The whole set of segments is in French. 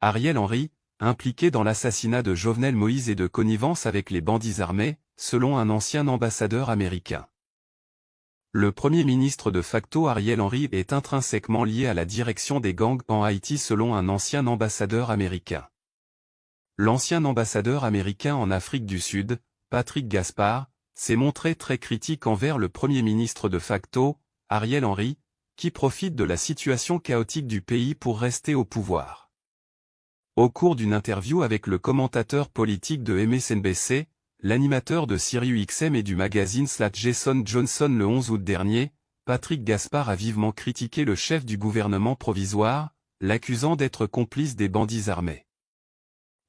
Ariel Henry, impliqué dans l'assassinat de Jovenel Moïse et de connivence avec les bandits armés, selon un ancien ambassadeur américain. Le Premier ministre de facto Ariel Henry est intrinsèquement lié à la direction des gangs en Haïti selon un ancien ambassadeur américain. L'ancien ambassadeur américain en Afrique du Sud, Patrick Gaspard, s'est montré très critique envers le Premier ministre de facto, Ariel Henry, qui profite de la situation chaotique du pays pour rester au pouvoir. Au cours d'une interview avec le commentateur politique de MSNBC, l'animateur de SiriusXM et du magazine Jason Johnson le 11 août dernier, Patrick Gaspard a vivement critiqué le chef du gouvernement provisoire, l'accusant d'être complice des bandits armés.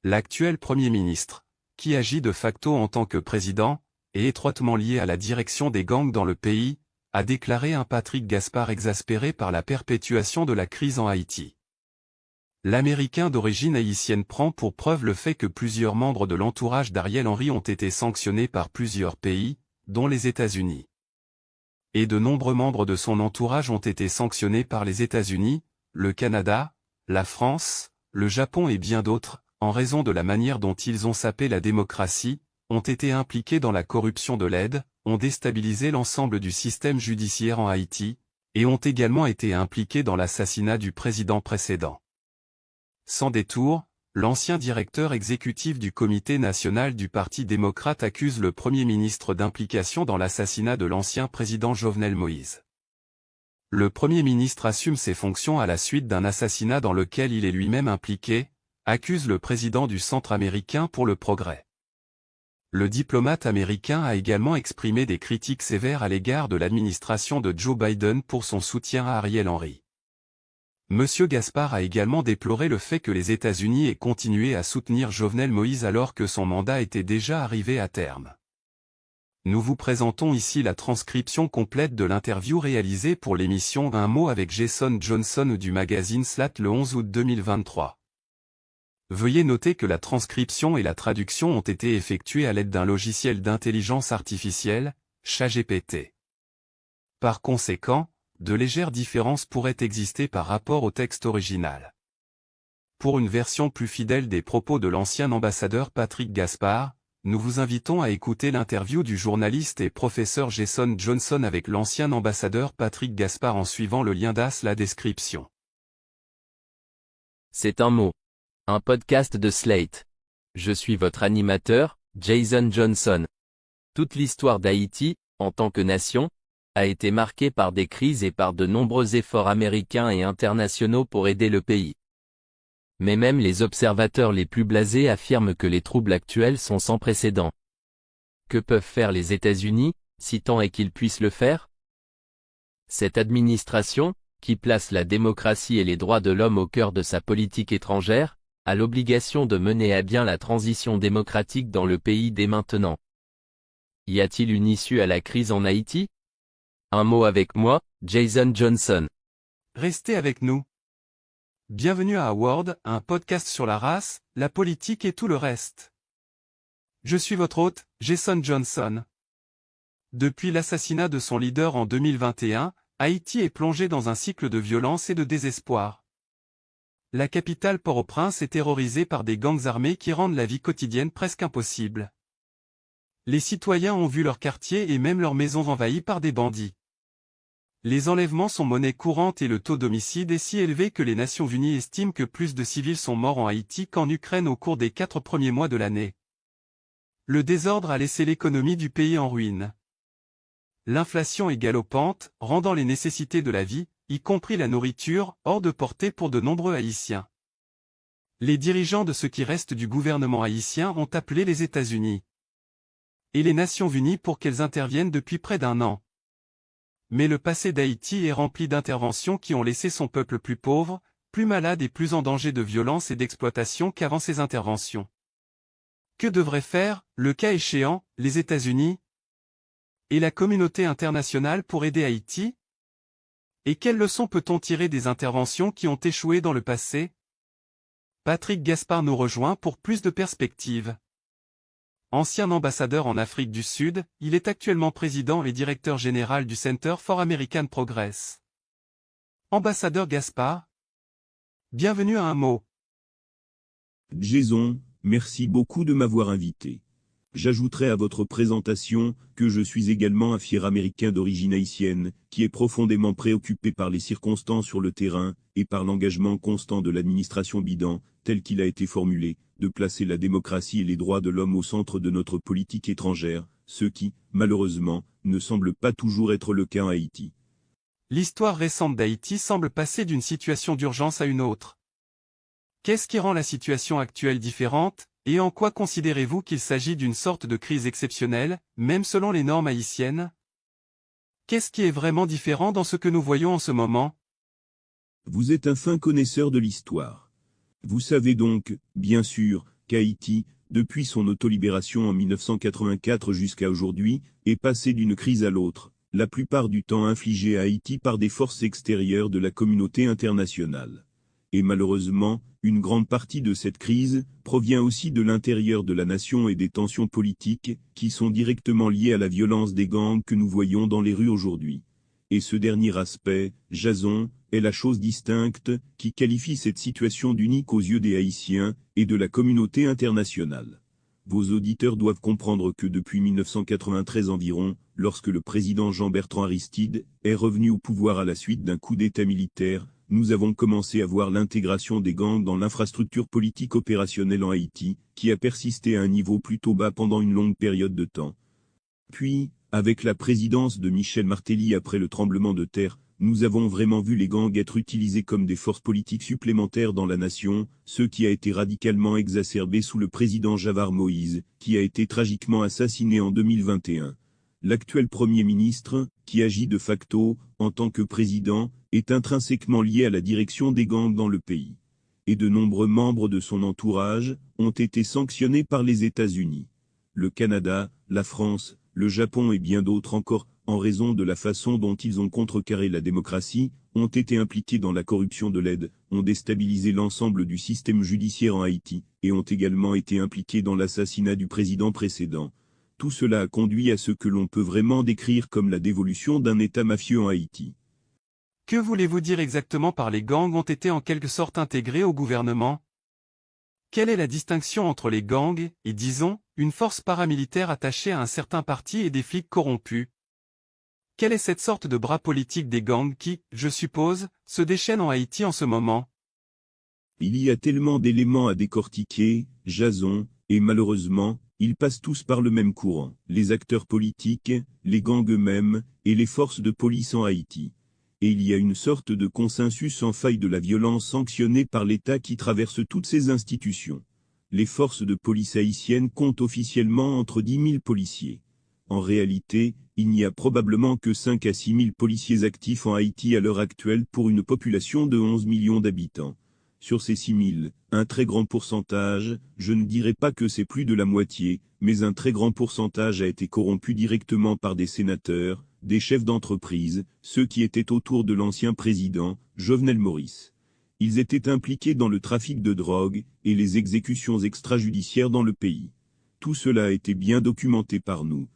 L'actuel Premier ministre, qui agit de facto en tant que président, et étroitement lié à la direction des gangs dans le pays, a déclaré un Patrick Gaspard exaspéré par la perpétuation de la crise en Haïti. L'Américain d'origine haïtienne prend pour preuve le fait que plusieurs membres de l'entourage d'Ariel Henry ont été sanctionnés par plusieurs pays, dont les États-Unis. Et de nombreux membres de son entourage ont été sanctionnés par les États-Unis, le Canada, la France, le Japon et bien d'autres, en raison de la manière dont ils ont sapé la démocratie, ont été impliqués dans la corruption de l'aide, ont déstabilisé l'ensemble du système judiciaire en Haïti, et ont également été impliqués dans l'assassinat du président précédent. Sans détour, l'ancien directeur exécutif du Comité national du Parti démocrate accuse le Premier ministre d'implication dans l'assassinat de l'ancien président Jovenel Moïse. Le Premier ministre assume ses fonctions à la suite d'un assassinat dans lequel il est lui-même impliqué, accuse le président du Centre américain pour le progrès. Le diplomate américain a également exprimé des critiques sévères à l'égard de l'administration de Joe Biden pour son soutien à Ariel Henry. Monsieur Gaspard a également déploré le fait que les États-Unis aient continué à soutenir Jovenel Moïse alors que son mandat était déjà arrivé à terme. Nous vous présentons ici la transcription complète de l'interview réalisée pour l'émission Un mot avec Jason Johnson du magazine Slat le 11 août 2023. Veuillez noter que la transcription et la traduction ont été effectuées à l'aide d'un logiciel d'intelligence artificielle, ChatGPT. Par conséquent, de légères différences pourraient exister par rapport au texte original. Pour une version plus fidèle des propos de l'ancien ambassadeur Patrick Gaspard, nous vous invitons à écouter l'interview du journaliste et professeur Jason Johnson avec l'ancien ambassadeur Patrick Gaspard en suivant le lien dans la description. C'est un mot. Un podcast de Slate. Je suis votre animateur, Jason Johnson. Toute l'histoire d'Haïti, en tant que nation, a été marquée par des crises et par de nombreux efforts américains et internationaux pour aider le pays. Mais même les observateurs les plus blasés affirment que les troubles actuels sont sans précédent. Que peuvent faire les États-Unis, si tant est qu'ils puissent le faire? Cette administration, qui place la démocratie et les droits de l'homme au cœur de sa politique étrangère, a l'obligation de mener à bien la transition démocratique dans le pays dès maintenant. Y a-t-il une issue à la crise en Haïti? Un mot avec moi, Jason Johnson. Restez avec nous. Bienvenue à Award, un podcast sur la race, la politique et tout le reste. Je suis votre hôte, Jason Johnson. Depuis l'assassinat de son leader en 2021, Haïti est plongé dans un cycle de violence et de désespoir. La capitale Port-au-Prince est terrorisée par des gangs armés qui rendent la vie quotidienne presque impossible. Les citoyens ont vu leur quartier et même leurs maisons envahies par des bandits. Les enlèvements sont monnaie courante et le taux d'homicide est si élevé que les Nations Unies estiment que plus de civils sont morts en Haïti qu'en Ukraine au cours des 4 premiers mois de l'année. Le désordre a laissé l'économie du pays en ruine. L'inflation est galopante, rendant les nécessités de la vie, y compris la nourriture, hors de portée pour de nombreux Haïtiens. Les dirigeants de ce qui reste du gouvernement haïtien ont appelé les États-Unis et les Nations Unies pour qu'elles interviennent depuis près d'un an. Mais le passé d'Haïti est rempli d'interventions qui ont laissé son peuple plus pauvre, plus malade et plus en danger de violence et d'exploitation qu'avant ces interventions. Que devraient faire, le cas échéant, les États-Unis et la communauté internationale pour aider Haïti? Et quelles leçons peut-on tirer des interventions qui ont échoué dans le passé? Patrick Gaspard nous rejoint pour plus de perspectives. Ancien ambassadeur en Afrique du Sud, il est actuellement président et directeur général du Center for American Progress. Ambassadeur Gaspard, bienvenue à Un mot. Jason, merci beaucoup de m'avoir invité. J'ajouterai à votre présentation que je suis également un fier Américain d'origine haïtienne, qui est profondément préoccupé par les circonstances sur le terrain et par l'engagement constant de l'administration Biden, tel qu'il a été formulé, de placer la démocratie et les droits de l'homme au centre de notre politique étrangère, ce qui, malheureusement, ne semble pas toujours être le cas en Haïti. L'histoire récente d'Haïti semble passer d'une situation d'urgence à une autre. Qu'est-ce qui rend la situation actuelle différente, et en quoi considérez-vous qu'il s'agit d'une sorte de crise exceptionnelle, même selon les normes haïtiennes? Qu'est-ce qui est vraiment différent dans ce que nous voyons en ce moment? Vous êtes un fin connaisseur de l'histoire. Vous savez donc, bien sûr, qu'Haïti, depuis son autolibération en 1984 jusqu'à aujourd'hui, est passé d'une crise à l'autre, la plupart du temps infligée à Haïti par des forces extérieures de la communauté internationale. Et malheureusement, une grande partie de cette crise provient aussi de l'intérieur de la nation et des tensions politiques qui sont directement liées à la violence des gangs que nous voyons dans les rues aujourd'hui. Et ce dernier aspect, Jason, est la chose distincte qui qualifie cette situation d'unique aux yeux des Haïtiens et de la communauté internationale. Vos auditeurs doivent comprendre que depuis 1993 environ, lorsque le président Jean-Bertrand Aristide est revenu au pouvoir à la suite d'un coup d'État militaire, nous avons commencé à voir l'intégration des gangs dans l'infrastructure politique opérationnelle en Haïti, qui a persisté à un niveau plutôt bas pendant une longue période de temps. Puis, avec la présidence de Michel Martelly après le tremblement de terre, nous avons vraiment vu les gangs être utilisés comme des forces politiques supplémentaires dans la nation, ce qui a été radicalement exacerbé sous le président Javar Moïse, qui a été tragiquement assassiné en 2021. L'actuel Premier ministre, qui agit de facto, en tant que président, est intrinsèquement lié à la direction des gangs dans le pays. Et de nombreux membres de son entourage ont été sanctionnés par les États-Unis, le Canada, la France, le Japon et bien d'autres encore, en raison de la façon dont ils ont contrecarré la démocratie, ont été impliqués dans la corruption de l'aide, ont déstabilisé l'ensemble du système judiciaire en Haïti, et ont également été impliqués dans l'assassinat du président précédent. Tout cela a conduit à ce que l'on peut vraiment décrire comme la dévolution d'un État mafieux en Haïti. Que voulez-vous dire exactement par les gangs ont été en quelque sorte intégrés au gouvernement? Quelle est la distinction entre les gangs et, disons, une force paramilitaire attachée à un certain parti et des flics corrompus? Quelle est cette sorte de bras politique des gangs qui, je suppose, se déchaîne en Haïti en ce moment? Il y a tellement d'éléments à décortiquer, Jason, et malheureusement, ils passent tous par le même courant, les acteurs politiques, les gangs eux-mêmes, et les forces de police en Haïti. Et il y a une sorte de consensus sans faille de la violence sanctionnée par l'État qui traverse toutes ces institutions. Les forces de police haïtiennes comptent officiellement entre 10 000 policiers. En réalité, il n'y a probablement que 5 à 6 000 policiers actifs en Haïti à l'heure actuelle pour une population de 11 millions d'habitants. Sur ces 6 000, un très grand pourcentage, je ne dirais pas que c'est plus de la moitié, mais un très grand pourcentage a été corrompu directement par des sénateurs, des chefs d'entreprise, ceux qui étaient autour de l'ancien président, Jovenel Moïse. Ils étaient impliqués dans le trafic de drogue et les exécutions extrajudiciaires dans le pays. Tout cela a été bien documenté par nous.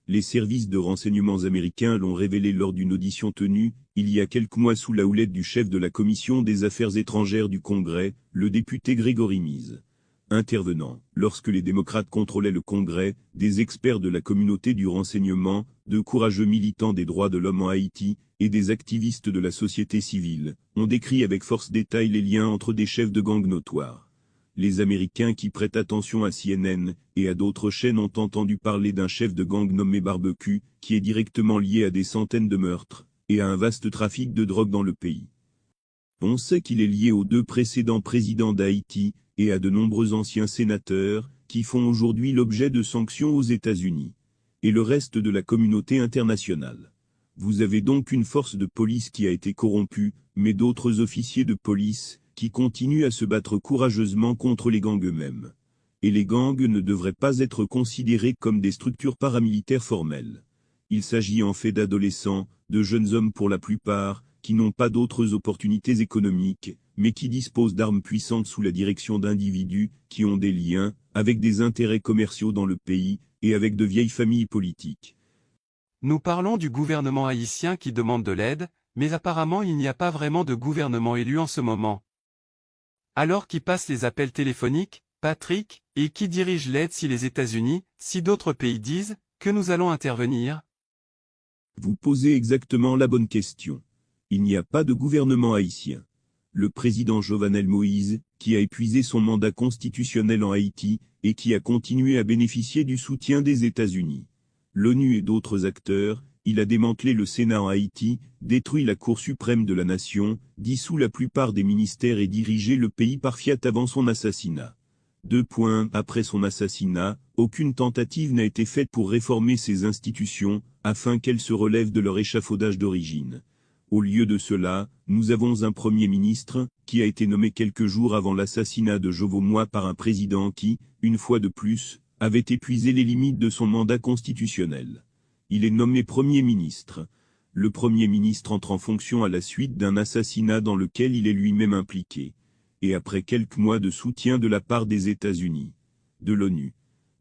Les services de renseignements américains l'ont révélé lors d'une audition tenue, il y a quelques mois sous la houlette du chef de la Commission des Affaires étrangères du Congrès, le député Grégory Mize. Intervenant, lorsque les démocrates contrôlaient le Congrès, des experts de la communauté du renseignement, de courageux militants des droits de l'homme en Haïti, et des activistes de la société civile, ont décrit avec force détail les liens entre des chefs de gangs notoires. Les Américains qui prêtent attention à CNN et à d'autres chaînes ont entendu parler d'un chef de gang nommé Barbecue, qui est directement lié à des centaines de meurtres, et à un vaste trafic de drogue dans le pays. On sait qu'il est lié aux 2 précédents présidents d'Haïti, et à de nombreux anciens sénateurs, qui font aujourd'hui l'objet de sanctions aux États-Unis, et le reste de la communauté internationale. Vous avez donc une force de police qui a été corrompue, mais d'autres officiers de police, qui continuent à se battre courageusement contre les gangs eux-mêmes. Et les gangs ne devraient pas être considérés comme des structures paramilitaires formelles. Il s'agit en fait d'adolescents, de jeunes hommes pour la plupart, qui n'ont pas d'autres opportunités économiques, mais qui disposent d'armes puissantes sous la direction d'individus qui ont des liens avec des intérêts commerciaux dans le pays et avec de vieilles familles politiques. Nous parlons du gouvernement haïtien qui demande de l'aide, mais apparemment il n'y a pas vraiment de gouvernement élu en ce moment. Alors qui passe les appels téléphoniques, Patrick, et qui dirige l'aide si les États-Unis, si d'autres pays disent que nous allons intervenir? Vous posez exactement la bonne question. Il n'y a pas de gouvernement haïtien. Le président Jovenel Moïse, qui a épuisé son mandat constitutionnel en Haïti, et qui a continué à bénéficier du soutien des États-Unis. L'ONU et d'autres acteurs, il a démantelé le Sénat en Haïti, détruit la Cour suprême de la nation, dissous la plupart des ministères et dirigé le pays par fiat avant son assassinat. 2 points. Après son assassinat, aucune tentative n'a été faite pour réformer ces institutions, afin qu'elles se relèvent de leur échafaudage d'origine. Au lieu de cela, nous avons un Premier ministre, qui a été nommé quelques jours avant l'assassinat de Jovenel par un président qui, une fois de plus, avait épuisé les limites de son mandat constitutionnel. Il est nommé Premier ministre. Le Premier ministre entre en fonction à la suite d'un assassinat dans lequel il est lui-même impliqué. Et après quelques mois de soutien de la part des États-Unis, de l'ONU,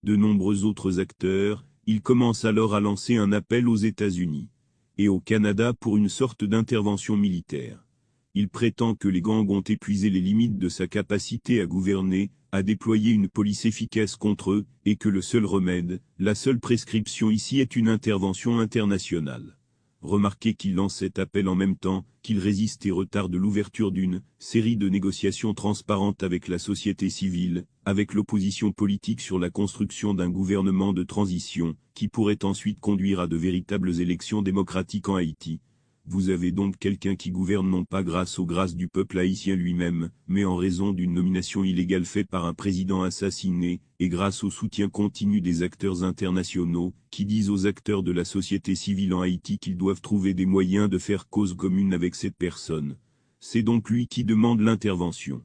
de nombreux autres acteurs, il commence alors à lancer un appel aux États-Unis et au Canada pour une sorte d'intervention militaire. Il prétend que les gangs ont épuisé les limites de sa capacité à gouverner, à déployer une police efficace contre eux, et que le seul remède, la seule prescription ici est une intervention internationale. Remarquez qu'il lance cet appel en même temps qu'il résiste et retarde l'ouverture d'une série de négociations transparentes avec la société civile, avec l'opposition politique sur la construction d'un gouvernement de transition, qui pourrait ensuite conduire à de véritables élections démocratiques en Haïti. Vous avez donc quelqu'un qui gouverne non pas grâce aux grâces du peuple haïtien lui-même, mais en raison d'une nomination illégale faite par un président assassiné, et grâce au soutien continu des acteurs internationaux, qui disent aux acteurs de la société civile en Haïti qu'ils doivent trouver des moyens de faire cause commune avec cette personne. C'est donc lui qui demande l'intervention.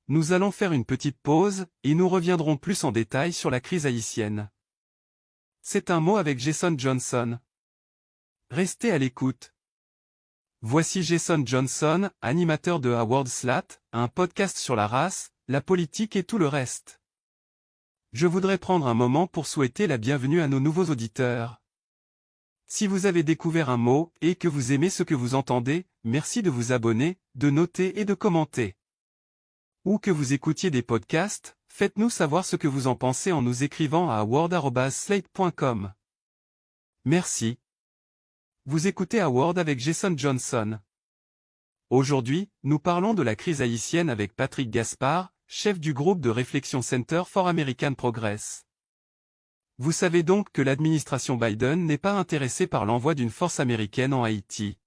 Nous allons faire une petite pause, et nous reviendrons plus en détail sur la crise haïtienne. C'est un mot avec Jason Johnson. Restez à l'écoute. Voici Jason Johnson, animateur de Howard Slat, un podcast sur la race, la politique et tout le reste. Je voudrais prendre un moment pour souhaiter la bienvenue à nos nouveaux auditeurs. Si vous avez découvert un mot et que vous aimez ce que vous entendez, merci de vous abonner, de noter et de commenter. Ou que vous écoutiez des podcasts, faites-nous savoir ce que vous en pensez en nous écrivant à howard@slate.com. Merci. Vous écoutez Howard avec Jason Johnson. Aujourd'hui, nous parlons de la crise haïtienne avec Patrick Gaspard, chef du groupe de réflexion Center for American Progress. Vous savez donc que l'administration Biden n'est pas intéressée par l'envoi d'une force américaine en Haïti.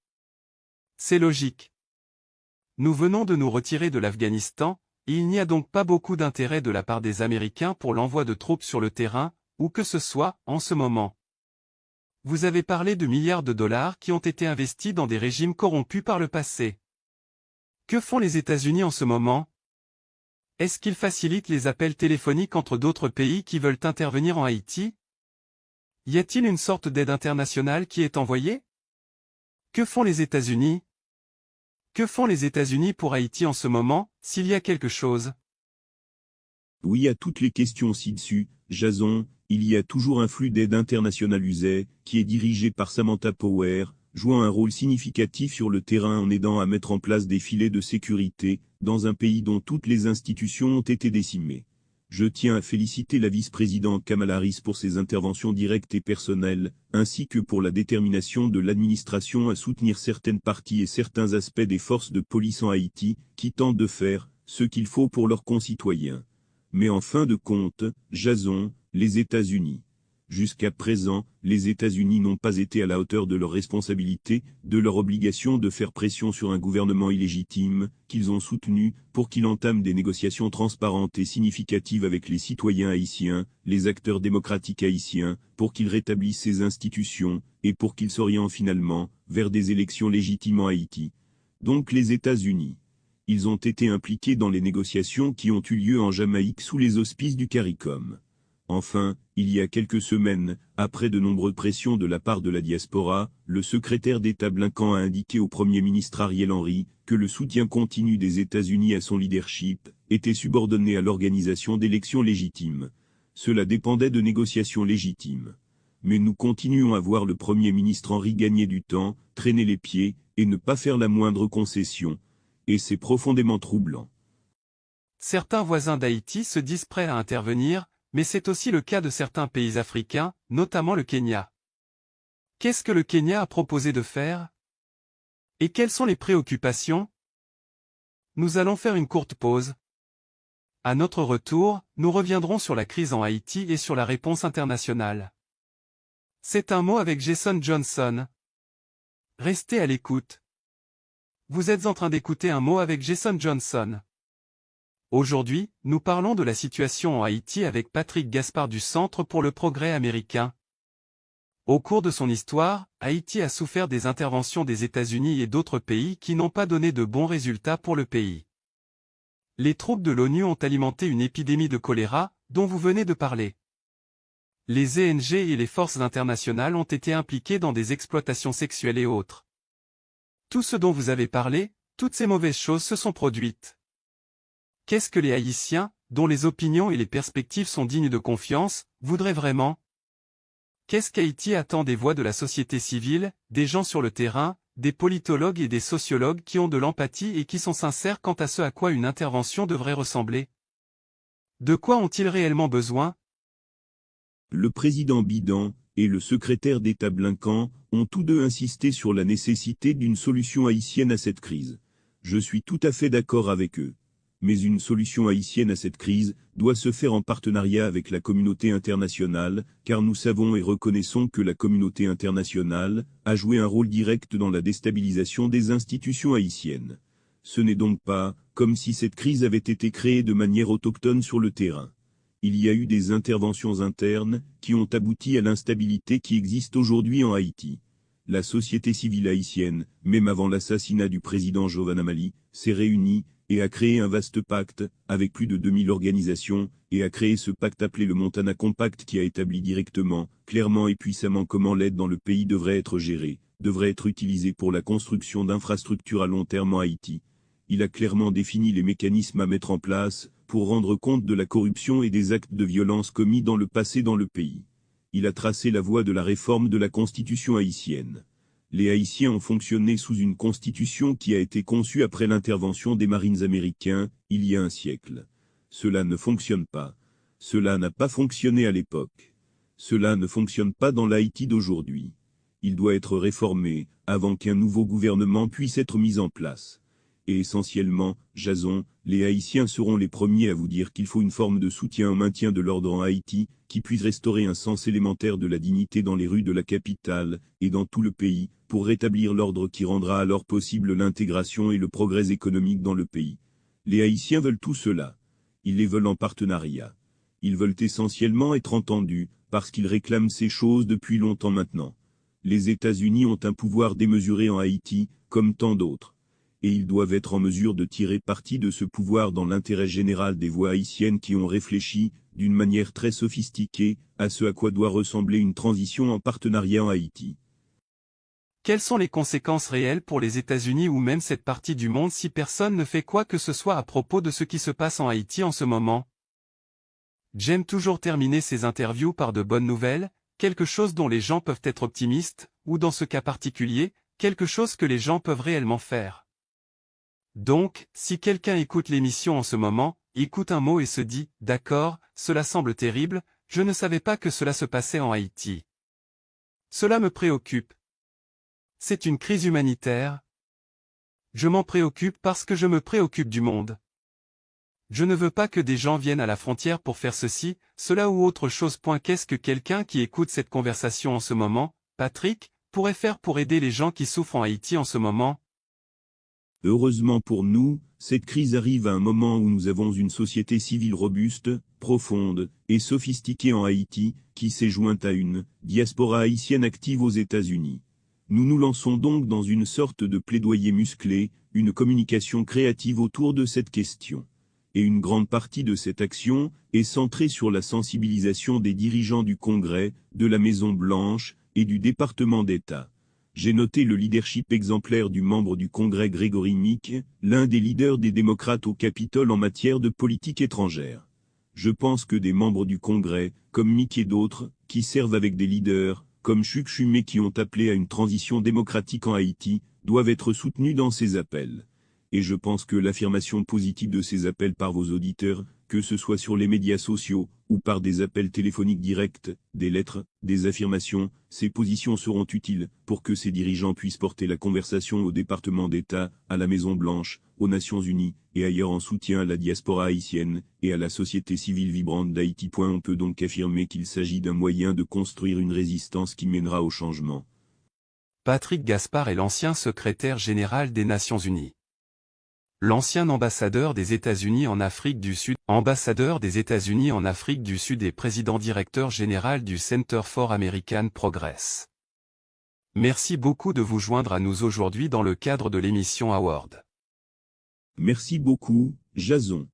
C'est logique. Nous venons de nous retirer de l'Afghanistan, et il n'y a donc pas beaucoup d'intérêt de la part des Américains pour l'envoi de troupes sur le terrain, où que ce soit, en ce moment. Vous avez parlé de milliards de dollars qui ont été investis dans des régimes corrompus par le passé. Que font les États-Unis en ce moment? Est-ce qu'ils facilitent les appels téléphoniques entre d'autres pays qui veulent intervenir en Haïti? Y a-t-il une sorte d'aide internationale qui est envoyée? Que font les États-Unis? Que font les États-Unis pour Haïti en ce moment, s'il y a quelque chose? Oui à toutes les questions ci-dessus, Jason. Il y a toujours un flux d'aide internationale usée, qui est dirigé par Samantha Power, jouant un rôle significatif sur le terrain en aidant à mettre en place des filets de sécurité, dans un pays dont toutes les institutions ont été décimées. Je tiens à féliciter la vice-présidente Kamala Harris pour ses interventions directes et personnelles, ainsi que pour la détermination de l'administration à soutenir certaines parties et certains aspects des forces de police en Haïti, qui tentent de faire ce qu'il faut pour leurs concitoyens. Mais en fin de compte, Jason, les États-Unis. Jusqu'à présent, les États-Unis n'ont pas été à la hauteur de leurs responsabilités, de leur obligation de faire pression sur un gouvernement illégitime, qu'ils ont soutenu, pour qu'il entame des négociations transparentes et significatives avec les citoyens haïtiens, les acteurs démocratiques haïtiens, pour qu'ils rétablissent ces institutions, et pour qu'ils s'orientent finalement, vers des élections légitimes en Haïti. Donc les États-Unis. Ils ont été impliqués dans les négociations qui ont eu lieu en Jamaïque sous les auspices du CARICOM. Enfin, il y a quelques semaines, après de nombreuses pressions de la part de la diaspora, le secrétaire d'État Blinken a indiqué au Premier ministre Ariel Henry que le soutien continu des États-Unis à son leadership était subordonné à l'organisation d'élections légitimes. Cela dépendait de négociations légitimes. Mais nous continuons à voir le Premier ministre Henry gagner du temps, traîner les pieds, et ne pas faire la moindre concession. Et c'est profondément troublant. Certains voisins d'Haïti se disent prêts à intervenir, mais c'est aussi le cas de certains pays africains, notamment le Kenya. Qu'est-ce que le Kenya a proposé de faire? Et quelles sont les préoccupations? Nous allons faire une courte pause. À notre retour, nous reviendrons sur la crise en Haïti et sur la réponse internationale. C'est un mot avec Jason Johnson. Restez à l'écoute. Vous êtes en train d'écouter un mot avec Jason Johnson. Aujourd'hui, nous parlons de la situation en Haïti avec Patrick Gaspard du Centre pour le progrès américain. Au cours de son histoire, Haïti a souffert des interventions des États-Unis et d'autres pays qui n'ont pas donné de bons résultats pour le pays. Les troupes de l'ONU ont alimenté une épidémie de choléra, dont vous venez de parler. Les ONG et les forces internationales ont été impliquées dans des exploitations sexuelles et autres. Tout ce dont vous avez parlé, toutes ces mauvaises choses se sont produites. Qu'est-ce que les Haïtiens, dont les opinions et les perspectives sont dignes de confiance, voudraient vraiment? Qu'est-ce qu'Haïti attend des voix de la société civile, des gens sur le terrain, des politologues et des sociologues qui ont de l'empathie et qui sont sincères quant à ce à quoi une intervention devrait ressembler? De quoi ont-ils réellement besoin? Le président Biden et le secrétaire d'État Blinken ont tous deux insisté sur la nécessité d'une solution haïtienne à cette crise. Je suis tout à fait d'accord avec eux. Mais une solution haïtienne à cette crise doit se faire en partenariat avec la communauté internationale, car nous savons et reconnaissons que la communauté internationale a joué un rôle direct dans la déstabilisation des institutions haïtiennes. Ce n'est donc pas comme si cette crise avait été créée de manière autochtone sur le terrain. Il y a eu des interventions internes qui ont abouti à l'instabilité qui existe aujourd'hui en Haïti. La société civile haïtienne, même avant l'assassinat du président Jovenel Moïse, s'est réunie et a créé un vaste pacte, avec plus de 2000 organisations, et a créé ce pacte appelé le Montana Compact qui a établi directement, clairement et puissamment comment l'aide dans le pays devrait être gérée, devrait être utilisée pour la construction d'infrastructures à long terme en Haïti. Il a clairement défini les mécanismes à mettre en place, pour rendre compte de la corruption et des actes de violence commis dans le passé dans le pays. Il a tracé la voie de la réforme de la constitution haïtienne. Les Haïtiens ont fonctionné sous une constitution qui a été conçue après l'intervention des Marines américains, il y a un siècle. Cela ne fonctionne pas. Cela n'a pas fonctionné à l'époque. Cela ne fonctionne pas dans l'Haïti d'aujourd'hui. Il doit être réformé, avant qu'un nouveau gouvernement puisse être mis en place. Et essentiellement, Jason, les Haïtiens seront les premiers à vous dire qu'il faut une forme de soutien au maintien de l'ordre en Haïti, qui puisse restaurer un sens élémentaire de la dignité dans les rues de la capitale, et dans tout le pays, pour rétablir l'ordre qui rendra alors possible l'intégration et le progrès économique dans le pays. Les Haïtiens veulent tout cela. Ils les veulent en partenariat. Ils veulent essentiellement être entendus, parce qu'ils réclament ces choses depuis longtemps maintenant. Les États-Unis ont un pouvoir démesuré en Haïti, comme tant d'autres. Et ils doivent être en mesure de tirer parti de ce pouvoir dans l'intérêt général des voix haïtiennes qui ont réfléchi, d'une manière très sophistiquée, à ce à quoi doit ressembler une transition en partenariat en Haïti. Quelles sont les conséquences réelles pour les États-Unis ou même cette partie du monde si personne ne fait quoi que ce soit à propos de ce qui se passe en Haïti en ce moment? J'aime toujours terminer ces interviews par de bonnes nouvelles, quelque chose dont les gens peuvent être optimistes, ou dans ce cas particulier, quelque chose que les gens peuvent réellement faire. Donc, si quelqu'un écoute l'émission en ce moment, écoute un mot et se dit « D'accord, cela semble terrible, je ne savais pas que cela se passait en Haïti. Cela me préoccupe. C'est une crise humanitaire. Je m'en préoccupe parce que je me préoccupe du monde. Je ne veux pas que des gens viennent à la frontière pour faire ceci, cela ou autre chose. Qu'est-ce que quelqu'un qui écoute cette conversation en ce moment, Patrick, pourrait faire pour aider les gens qui souffrent en Haïti en ce moment? Heureusement pour nous, cette crise arrive à un moment où nous avons une société civile robuste, profonde et sophistiquée en Haïti, qui s'est jointe à une diaspora haïtienne active aux États-Unis. Nous nous lançons donc dans une sorte de plaidoyer musclé, une communication créative autour de cette question. Et une grande partie de cette action est centrée sur la sensibilisation des dirigeants du Congrès, de la Maison-Blanche et du département d'État. J'ai noté le leadership exemplaire du membre du Congrès Gregory Meek, l'un des leaders des démocrates au Capitole en matière de politique étrangère. Je pense que des membres du Congrès, comme Meek et d'autres, qui servent avec des leaders, comme Chuck Schumer qui ont appelé à une transition démocratique en Haïti, doivent être soutenus dans ces appels. et je pense que l'affirmation positive de ces appels par vos auditeurs, que ce soit sur les médias sociaux, ou par des appels téléphoniques directs, des lettres, des affirmations, ces positions seront utiles pour que ces dirigeants puissent porter la conversation au département d'État, à la Maison-Blanche, aux Nations Unies, et ailleurs en soutien à la diaspora haïtienne, et à la société civile vibrante d'Haïti. On peut donc affirmer qu'il s'agit d'un moyen de construire une résistance qui mènera au changement. Patrick Gaspard est l'ancien secrétaire général des Nations Unies. L'ancien ambassadeur des États-Unis en Afrique du Sud, et président-directeur général du Center for American Progress. Merci beaucoup de vous joindre à nous aujourd'hui dans le cadre de l'émission Award. Merci beaucoup, Jason.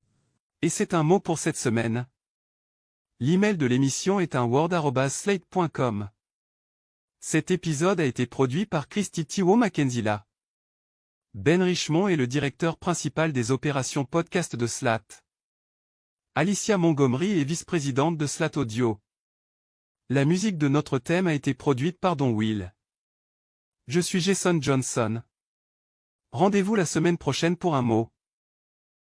Et c'est un mot pour cette semaine. L'email de l'émission est award@slate.com. Cet épisode a été produit par Christy Tiwo Mackenzila. Ben Richmond est le directeur principal des opérations podcast de Slate. Alicia Montgomery est vice-présidente de Slate Audio. La musique de notre thème a été produite par Don Will. Je suis Jason Johnson. Rendez-vous la semaine prochaine pour un mot.